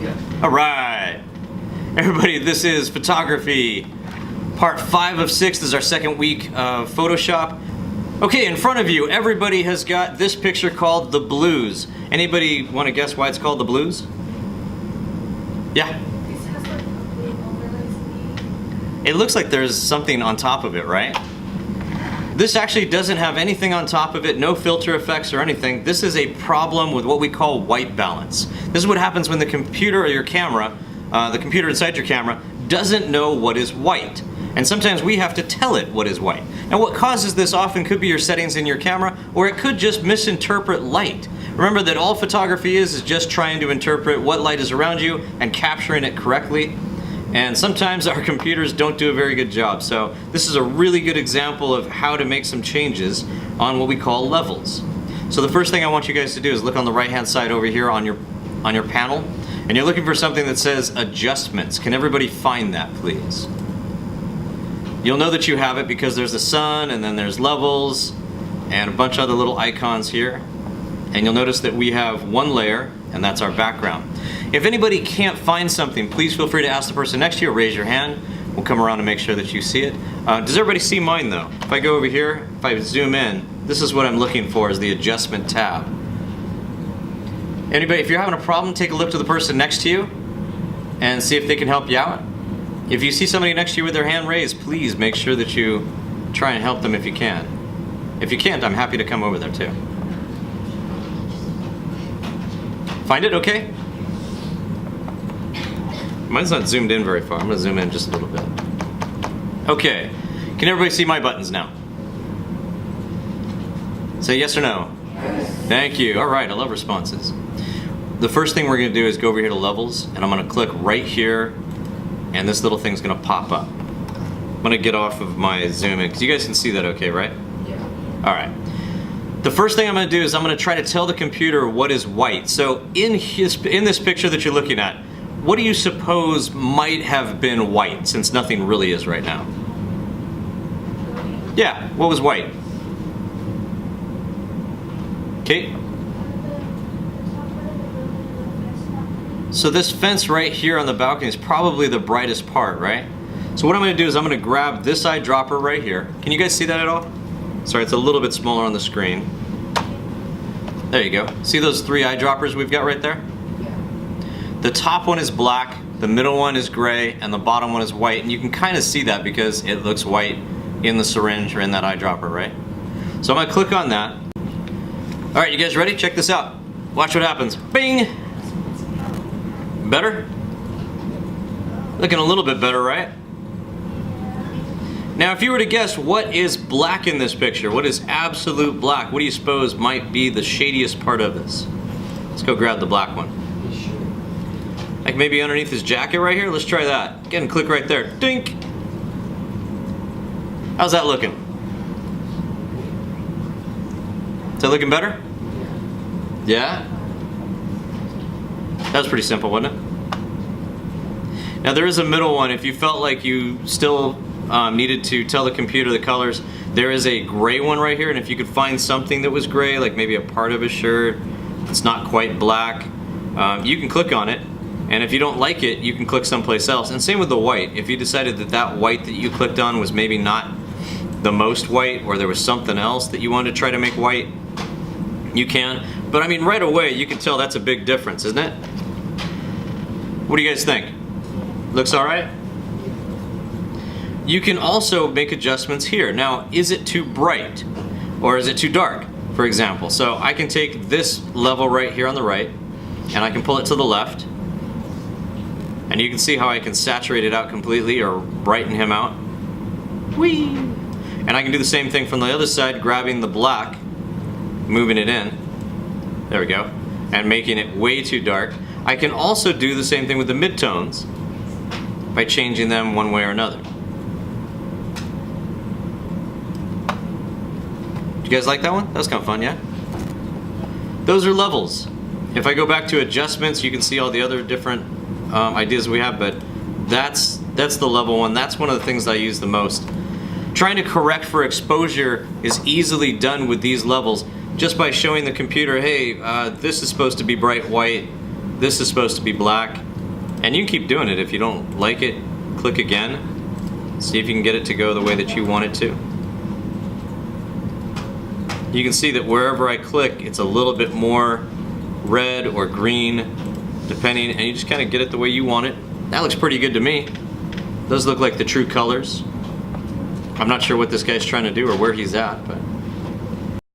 Yeah. All right. Everybody, this is photography. Part 5 of 6. This is our second week of Photoshop. Okay, in front of you, everybody has got this picture called The Blues. Anybody want to guess why it's called The Blues? Yeah? It looks like there's something on top of it, right? This actually doesn't have anything on top of it, no filter effects or anything. This is a problem with what we call white balance. This is what happens when the computer or your camera, the computer inside your camera, doesn't know what is white. And sometimes we have to tell it what is white. Now what causes this often could be your settings in your camera, or it could just misinterpret light. Remember that all photography is just trying to interpret what light is around you and capturing it correctly. And sometimes our computers don't do a very good job. So this is a really good example of how to make some changes on what we call levels. So the first thing I want you guys to do is look on the right hand side over here on your panel, and you're looking for something that says adjustments. Can everybody find that, please? You'll know that you have it because there's the sun, and then there's levels and a bunch of other little icons here. And you'll notice that we have one layer, and that's our background. If anybody can't find something, please feel free to ask the person next to you or raise your hand. We'll come around and make sure that you see it. Does everybody see mine though? If I go over here, if I zoom in, this is what I'm looking for, is the adjustment tab. Anybody, if you're having a problem, take a look to the person next to you and see if they can help you out. If you see somebody next to you with their hand raised, please make sure that you try and help them if you can. If you can't, I'm happy to come over there too. Find it okay? Mine's not zoomed in very far. I'm gonna zoom in just a little bit. Okay, can everybody see my buttons now? Say yes or no. Yes. Thank you. All right, I love responses. The first thing we're gonna do is go over here to levels, and I'm gonna click right here, and this little thing's gonna pop up. I'm gonna get off of my zoom in, because you guys can see that okay, right? Yeah. All right. The first thing I'm going to do is I'm going to try to tell the computer what is white. So in this picture that you're looking at, what do you suppose might have been white, since nothing really is right now? Yeah, what was white? Kate? So this fence right here on the balcony is probably the brightest part, right? So what I'm going to do is I'm going to grab this eyedropper right here. Can you guys see that at all? Sorry, it's a little bit smaller on the screen. There you go. See those 3 eyedroppers we've got right there? Yeah. The top one is black, the middle one is gray, and the bottom one is white. And you can kind of see that because it looks white in the syringe or in that eyedropper, right? So I'm going to click on that. All right, you guys ready? Check this out. Watch what happens. Bing! Better? Looking a little bit better, right? Now, if you were to guess what is black in this picture, what is absolute black, what do you suppose might be the shadiest part of this? Let's go grab the black one. Like maybe underneath his jacket right here? Let's try that. Again, click right there. Dink! How's that looking? Is that looking better? Yeah? That was pretty simple, wasn't it? Now there is a middle one. If you felt like you still needed to tell the computer the colors, there is a gray one right here, and if you could find something that was gray, like maybe a part of a shirt, it's not quite black, you can click on it, and if you don't like it, you can click someplace else. And same with the white. If you decided that that white that you clicked on was maybe not the most white, or there was something else that you wanted to try to make white, you can. But I mean, right away you can tell that's a big difference, isn't it? What do you guys think? Looks all right? You can also make adjustments here. Now, is it too bright or is it too dark, for example? So I can take this level right here on the right and I can pull it to the left, and you can see how I can saturate it out completely or brighten him out. Whee! And I can do the same thing from the other side, grabbing the black, moving it in, there we go, and making it way too dark. I can also do the same thing with the midtones by changing them one way or another. You guys like that one? That was kind of fun, yeah? Those are levels. If I go back to adjustments, you can see all the other different ideas we have, but that's the level one. That's one of the things that I use the most. Trying to correct for exposure is easily done with these levels just by showing the computer, hey, this is supposed to be bright white, this is supposed to be black. And you can keep doing it. If you don't like it, click again. See if you can get it to go the way that you want it to. You can see that wherever I click, it's a little bit more red or green, depending, and you just kind of get it the way you want it. That looks pretty good to me. Those look like the true colors. I'm not sure what this guy's trying to do or where he's at, but...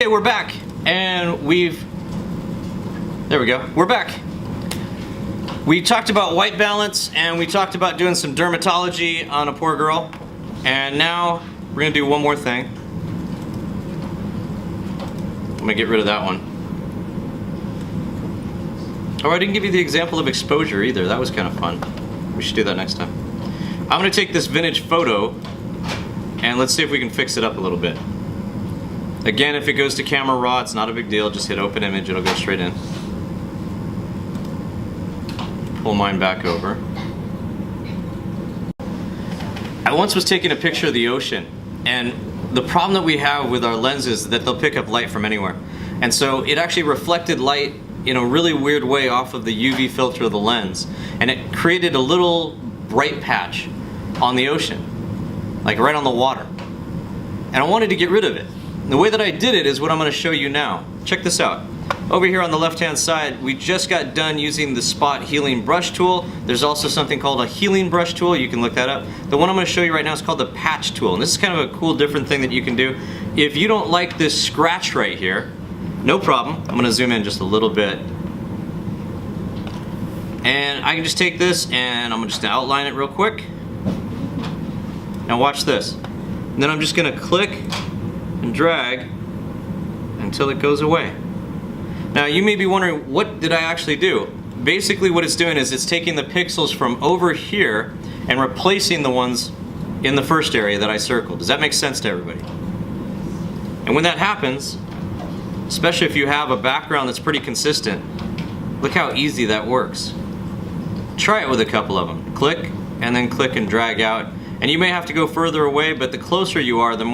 Okay, we're back, and there we go, we're back. We talked about white balance, and we talked about doing some dermatology on a poor girl, and now we're gonna do one more thing. I'm gonna get rid of that one. Oh, I didn't give you the example of exposure either. That was kind of fun. We should do that next time. I'm gonna take this vintage photo and let's see if we can fix it up a little bit. Again, if it goes to camera raw, it's not a big deal. Just hit open image, it'll go straight in. Pull mine back over. I once was taking a picture of the ocean, and the problem that we have with our lenses is that they'll pick up light from anywhere. And so it actually reflected light in a really weird way off of the UV filter of the lens, and it created a little bright patch on the ocean, like right on the water. And I wanted to get rid of it. The way that I did it is what I'm going to show you now. Check this out. Over here on the left hand side, we just got done using the Spot Healing Brush Tool. There's also something called a Healing Brush Tool. You can look that up. The one I'm going to show you right now is called the Patch Tool, and this is kind of a cool different thing that you can do. If you don't like this scratch right here, no problem. I'm going to zoom in just a little bit. And I can just take this and I'm just going to outline it real quick. Now watch this. And then I'm just going to click and drag until it goes away. Now you may be wondering, what did I actually do? Basically what it's doing is it's taking the pixels from over here and replacing the ones in the first area that I circled. Does that make sense to everybody? And when that happens, especially if you have a background that's pretty consistent, look how easy that works. Try it with a couple of them. Click and then click and drag out. And you may have to go further away, but the closer you are, the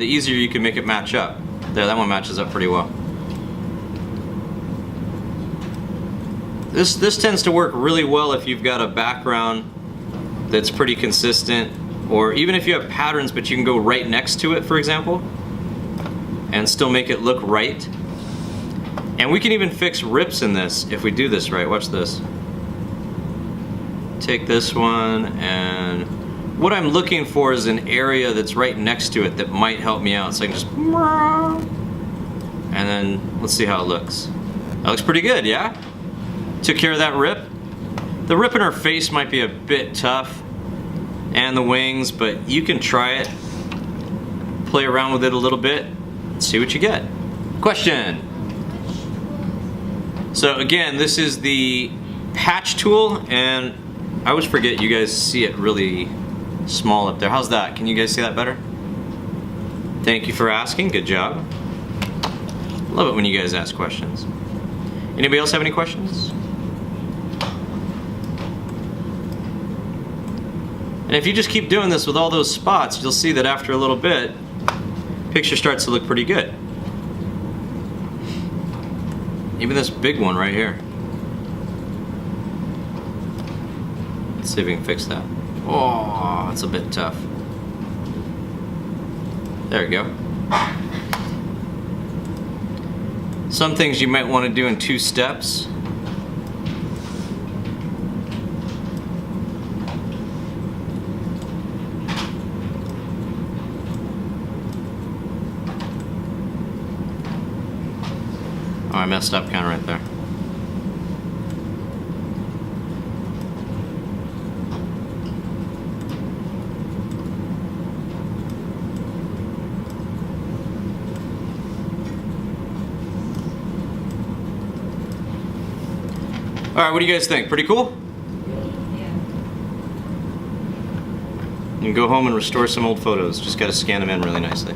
easier you can make it match up. There, that one matches up pretty well. This tends to work really well if you've got a background that's pretty consistent, or even if you have patterns but you can go right next to it, for example, and still make it look right. And we can even fix rips in this if we do this right. Watch this. Take this one, and what I'm looking for is an area that's right next to it that might help me out. So I can just, and then let's see how it looks. That looks pretty good, yeah? Took care of that rip. The rip in her face might be a bit tough, and the wings, but you can try it. Play around with it a little bit, see what you get. Question. So again, this is the patch tool, and I always forget you guys see it really small up there. How's that? Can you guys see that better? Thank you for asking. Good job. Love it when you guys ask questions. Anybody else have any questions? And if you just keep doing this with all those spots, you'll see that after a little bit, picture starts to look pretty good. Even this big one right here. Let's see if we can fix that. Oh, it's a bit tough. There we go. Some things you might want to do in 2 steps. Oh, I messed up kind of right there. All right, what do you guys think? Pretty cool? Yeah. You can go home and restore some old photos. Just got to scan them in really nicely.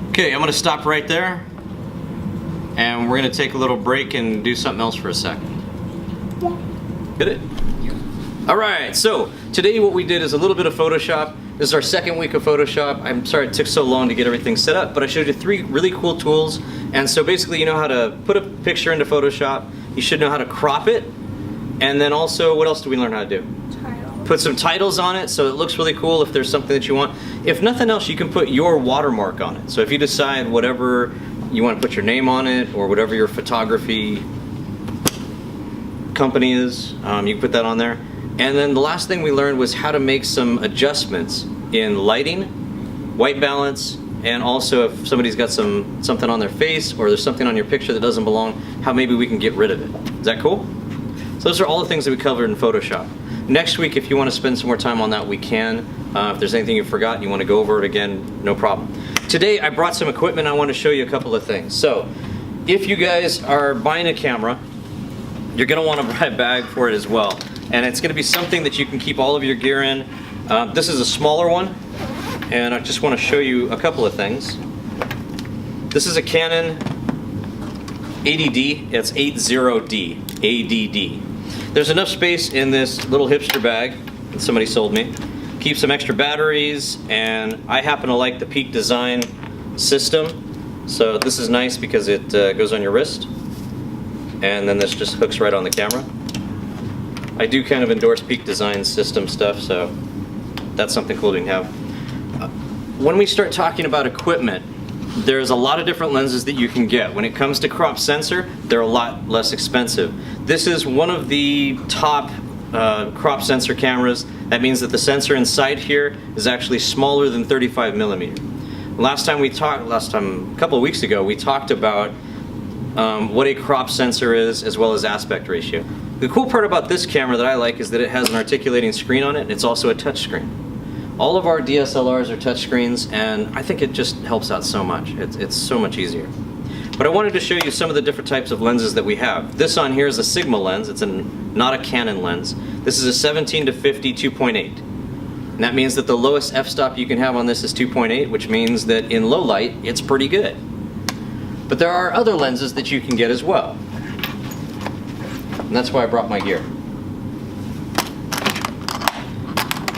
Okay, I'm going to stop right there, and we're going to take a little break and do something else for a second. Get it? All right, so today what we did is a little bit of Photoshop. This is our second week of Photoshop. I'm sorry it took so long to get everything set up, but I showed you 3 really cool tools. And so basically you know how to put a picture into Photoshop, you should know how to crop it, and then also, what else do we learn how to do? Put some titles on it so it looks really cool if there's something that you want. If nothing else, you can put your watermark on it. So if you decide whatever you want to put your name on it, or whatever your photography company is, you can put that on there. And then the last thing we learned was how to make some adjustments in lighting, white balance, and also if somebody's got something on their face or there's something on your picture that doesn't belong, how maybe we can get rid of it. Is that cool? So those are all the things that we covered in Photoshop. Next week, if you want to spend some more time on that, we can. If there's anything you forgot and you want to go over it again, no problem. Today I brought some equipment. I want to show you a couple of things. So if you guys are buying a camera, you're going to want to buy a bag for it as well. And it's going to be something that you can keep all of your gear in. This is a smaller one, and I just want to show you a couple of things. This is a Canon 80D. It's 80D, ADD. There's enough space in this little hipster bag that somebody sold me. Keep some extra batteries, and I happen to like the Peak Design system. So this is nice because it goes on your wrist, and then this just hooks right on the camera. I do kind of endorse Peak Design system stuff, so that's something cool to have. When we start talking about equipment, there's a lot of different lenses that you can get. When it comes to crop sensor, they're a lot less expensive. This is one of a top crop sensor cameras. That means that the sensor inside here is actually smaller than 35 millimeter. A couple of weeks ago, we talked about what a crop sensor is, as well as aspect ratio. The cool part about this camera that I like is that it has an articulating screen on it, and it's also a touch screen. All of our DSLRs are touch screens, and I think it just helps out so much. It's so much easier. But I wanted to show you some of the different types of lenses that we have. This on here is a Sigma lens. It's not a Canon lens. This is a 17 to 50 2.8. And that means that the lowest f-stop you can have on this is 2.8, which means that in low light, it's pretty good. But there are other lenses that you can get as well. And that's why I brought my gear.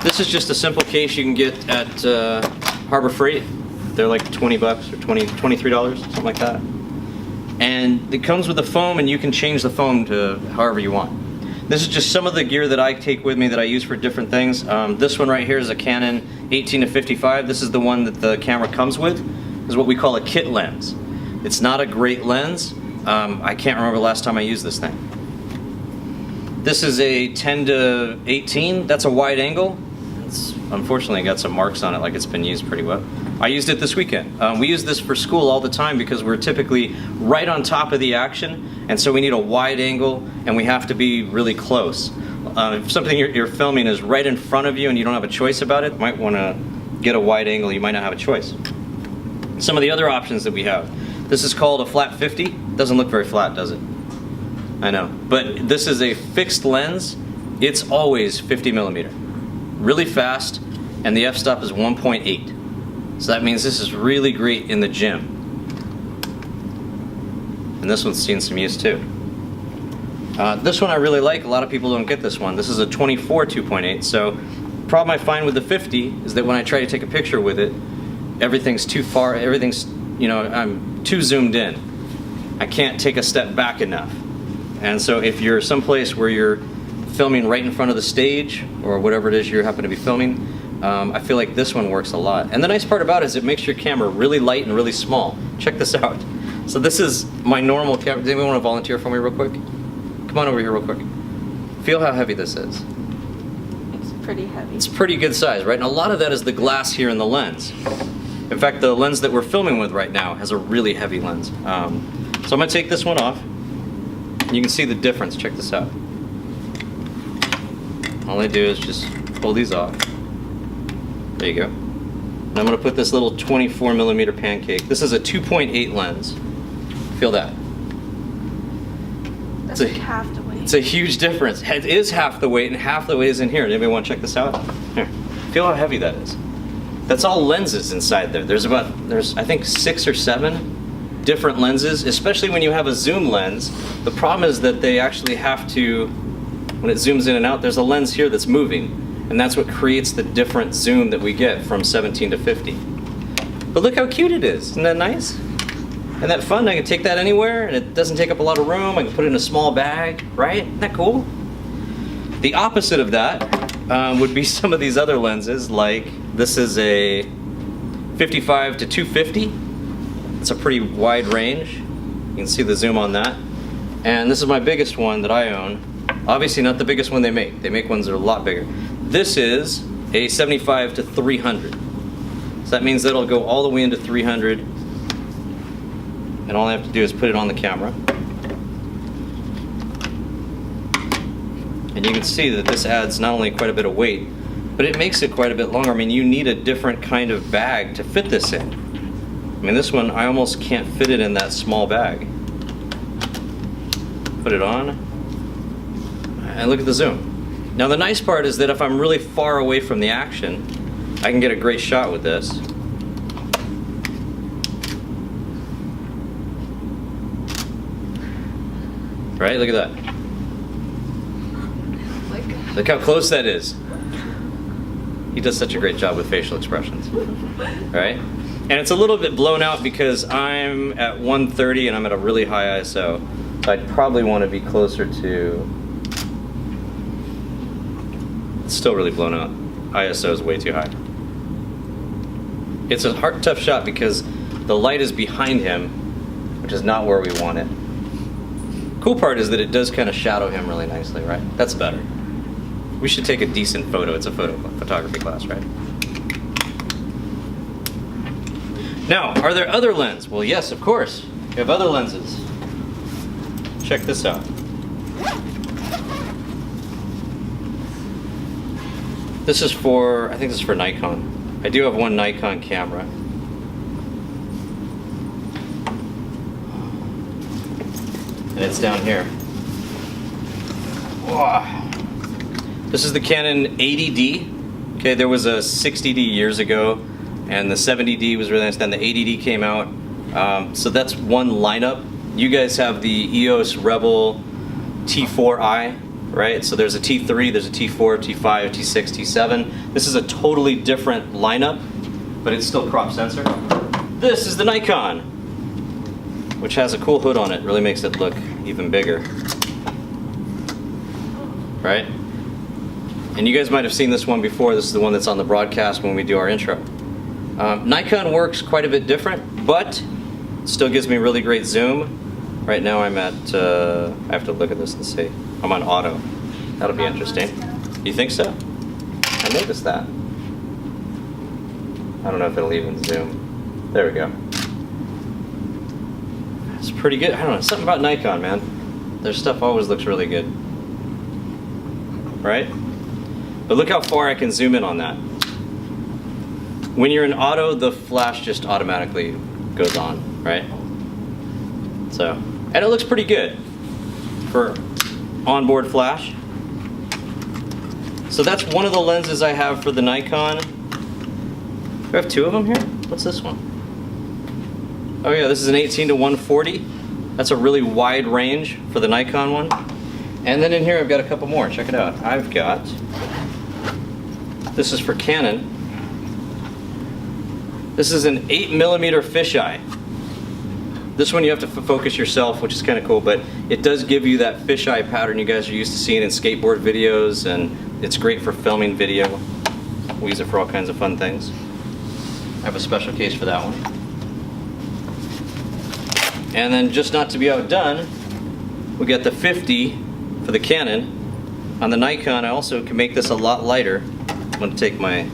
This is just a simple case you can get at Harbor Freight. They're like 20 bucks or $23, something like that. And it comes with a foam, and you can change the foam to however you want. This is just some of the gear that I take with me that I use for different things. This one right here is a Canon 18 to 55. This is the one that the camera comes with. This is what we call a kit lens. It's not a great lens. I can't remember the last time I used this thing. This is a 10 to 18. That's a wide angle. It's unfortunately got some marks on it, like it's been used pretty well. I used it this weekend. We use this for school all the time because we're typically right on top of the action, and so we need a wide angle, and we have to be really close. If something you're filming is right in front of you and you don't have a choice about it, you might want to get a wide angle. You might not have a choice. Some of the other options that we have. This is called a flat 50. Doesn't look very flat, does it? I know, but this is a fixed lens. It's always 50 millimeter. Really fast, and the f-stop is 1.8. So that means this is really great in the gym. And this one's seen some use too. This one I really like. A lot of people don't get this one. This is a 24 2.8. So the problem I find with the 50 is that when I try to take a picture with it, everything's too far, I'm too zoomed in. I can't take a step back enough. And so if you're someplace where you're filming right in front of the stage, or whatever it is you happen to be filming, I feel like this one works a lot. And the nice part about it is it makes your camera really light and really small. Check this out. So this is my normal camera. Does anyone want to volunteer for me real quick? Come on over here real quick. Feel how heavy this is. It's pretty heavy. It's pretty good size, right? And a lot of that is the glass here in the lens. In fact, the lens that we're filming with right now has a really heavy lens. So I'm going to take this one off. You can see the difference. Check this out. All I do is just pull these off. There you go. And I'm going to put this little 24 millimeter pancake. This is a 2.8 lens. Feel that? That's like half the weight. It's a huge difference. It is half the weight, and half the weight is in here. Anybody want to check this out? Here. Feel how heavy that is. That's all lenses inside there. There's I think 6 or 7 different lenses, especially when you have a zoom lens. The problem is that they actually have to, when it zooms in and out, there's a lens here that's moving. And that's what creates the different zoom that we get from 17 to 50. But look how cute it is. Isn't that nice? Isn't that fun? I can take that anywhere and it doesn't take up a lot of room. I can put it in a small bag, right? Isn't that cool? The opposite of that would be some of these other lenses, like this is a 55 to 250. It's a pretty wide range. You can see the zoom on that. And this is my biggest one that I own. Obviously not the biggest one they make. They make ones that are a lot bigger. This is a 75 to 300. So that means that it'll go all the way into 300. And all I have to do is put it on the camera. And you can see that this adds not only quite a bit of weight, but it makes it quite a bit longer. I mean, you need a different kind of bag to fit this in. I mean, this one, I almost can't fit it in that small bag. Put it on, and look at the zoom. Now the nice part is that if I'm really far away from the action, I can get a great shot with this. Right, look at that. Look how close that is. He does such a great job with facial expressions, right? And it's a little bit blown out because I'm at 130 and I'm at a really high ISO. So I'd probably want to be closer to, it's still really blown out. ISO is way too high. It's a hard, tough shot because the light is behind him, which is not where we want it. Cool part is that it does kind of shadow him really nicely, right? That's better. We should take a decent photo. It's a photography class, right? Now, are there other lenses? Well, yes, of course. We have other lenses. Check this out. This is for, I think this is for Nikon. I do have one Nikon camera. And it's down here. Wow. This is the Canon 80D. Okay, there was a 60D years ago, and the 70D was really nice. Then the 80D came out. So that's one lineup. You guys have the EOS Rebel T4i, right? So there's a T3, there's a T4, T5, T6, T7. This is a totally different lineup, but it's still crop sensor. This is the Nikon, which has a cool hood on it. Really makes it look even bigger, right? And you guys might have seen this one before. This is the one that's on the broadcast when we do our intro. Nikon works quite a bit different, but still gives me really great zoom. Right now I'm at, I have to look at this and see. I'm on auto. That'll be interesting. You think so? I noticed that. I don't know if it'll even zoom. There we go. It's pretty good. I don't know, something about Nikon, man. Their stuff always looks really good. Right? But look how far I can zoom in on that. When you're in auto, the flash just automatically goes on, right? So, and it looks pretty good for onboard flash. So that's one of the lenses I have for the Nikon. Do I have two of them here? What's this one? Oh yeah, this is an 18 to 140. That's a really wide range for the Nikon one. And then in here I've got a couple more. Check it out. I've got, this is for Canon. This is an 8mm fisheye. This one you have to focus yourself, which is kind of cool, but it does give you that fisheye pattern you guys are used to seeing in skateboard videos, and it's great for filming video. We use it for all kinds of fun things. I have a special case for that one. And then just not to be outdone, we got the 50 for the Canon. On the Nikon, I also can make this a lot lighter. I'm going to take my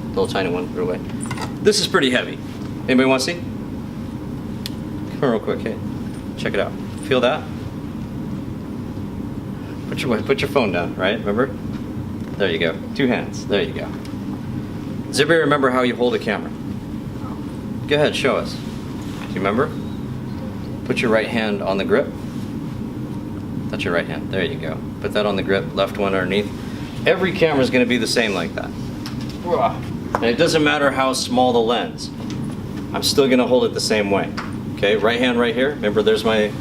little tiny one, put it away. This is pretty heavy. Anybody want to see? Come here real quick, hey. Check it out. Feel that? Put your phone down, right? Remember? There you go. Two hands. There you go. Does everybody remember how you hold a camera? Go ahead, show us. Do you remember? Put your right hand on the grip. That's your right hand. There you go. Put that on the grip, left one underneath. Every camera is going to be the same like that. And it doesn't matter how small the lens. I'm still going to hold it the same way. Okay, right hand right here. Remember, there's my,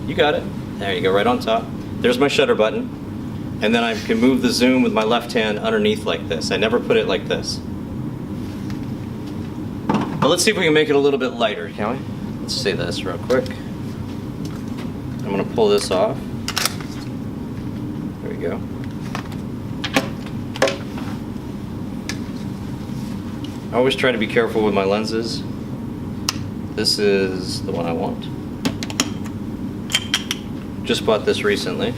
you got it. There you go, right on top. There's my shutter button. and then I can move the zoom with my left hand underneath like this. I never put it like this. But let's see if we can make it a little bit lighter, can we? Let's see this real quick. I'm gonna pull this off. There we go. I always try to be careful with my lenses. This is the one I want. Just bought this recently.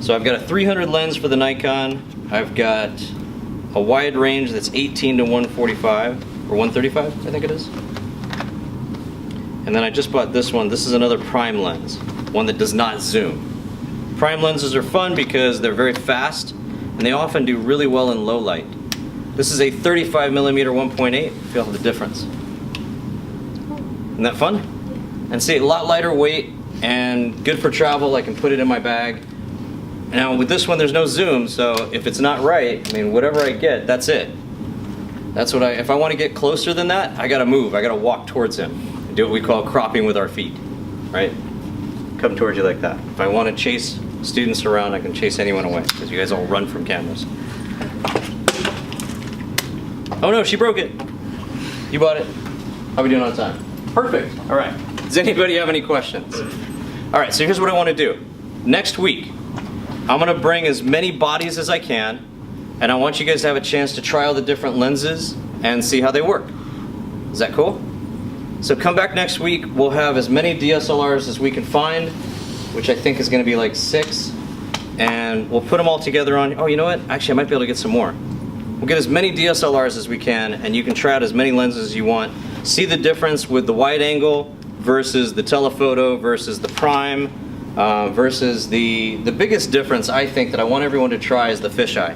So I've got a 300 lens for the Nikon. I've got a wide range that's 18 to 145, or 135, I think it is. And then I just bought this one. This is another prime lens, one that does not zoom. Prime lenses are fun because they're very fast, and they often do really well in low light. This is a 35 millimeter 1.8. Feel the difference. Isn't that fun? And see, a lot lighter weight and good for travel. I can put it in my bag. Now with this one, there's no zoom, so if it's not right, I mean, whatever I get, that's it. That's what if I want to get closer than that, I gotta move. I gotta walk towards him. Do what we call cropping with our feet, right? Come towards you like that. If I want to chase students around, I can chase anyone away because you guys all run from cameras. Oh no, she broke it. You bought it. How are we doing on time? Perfect. All right. Does anybody have any questions? All right, so here's what I want to do. Next week, I'm going to bring as many bodies as I can, and I want you guys to have a chance to try all the different lenses and see how they work. Is that cool? So come back next week. We'll have as many DSLRs as we can find, which I think is going to be like 6, and we'll put them all together on. Oh, you know what? Actually, I might be able to get some more. We'll get as many DSLRs as we can, and you can try out as many lenses as you want. See the difference with the wide angle versus the telephoto versus the prime versus the biggest difference I think that I want everyone to try is the fisheye,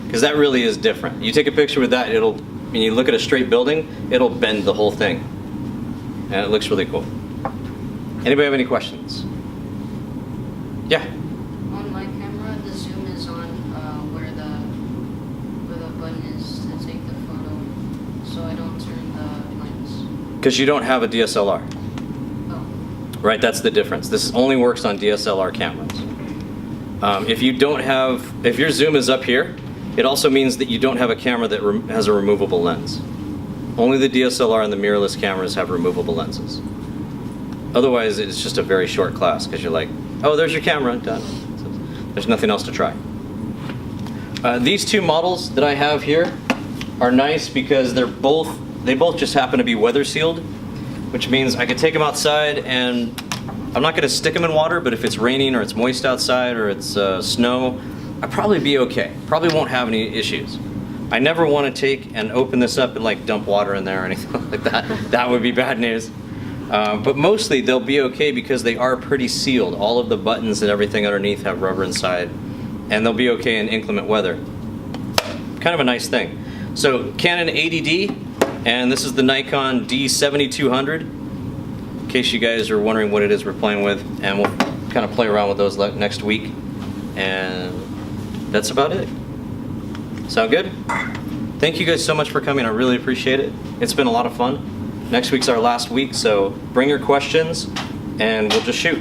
because that really is different. You take a picture with that, when you look at a straight building, it'll bend the whole thing, and it looks really cool. Anybody have any questions? Yeah. On my camera, the zoom is on where the button is to take the photo, so I don't turn the lens. Because you don't have a DSLR. Oh. Right, that's the difference. This only works on DSLR cameras. If your zoom is up here, it also means that you don't have a camera that has a removable lens. Only the DSLR and the mirrorless cameras have removable lenses. Otherwise, it's just a very short class because you're like, oh, there's your camera, done. So there's nothing else to try. These two models that I have here are nice because they both just happen to be weather sealed, which means I could take them outside and I'm not going to stick them in water, but if it's raining or it's moist outside or it's snow, I'd probably be okay. Probably won't have any issues. I never want to take and open this up and like dump water in there or anything like that. That would be bad news. But mostly they'll be okay because they are pretty sealed. All of the buttons and everything underneath have rubber inside, and they'll be okay in inclement weather. Kind of a nice thing. So Canon 80D, and this is the Nikon D7200. In case you guys are wondering what it is we're playing with, and we'll kind of play around with those next week. And that's about it. Sound good? Thank you guys so much for coming. I really appreciate it. It's been a lot of fun. Next week's our last week, so bring your questions and we'll just shoot.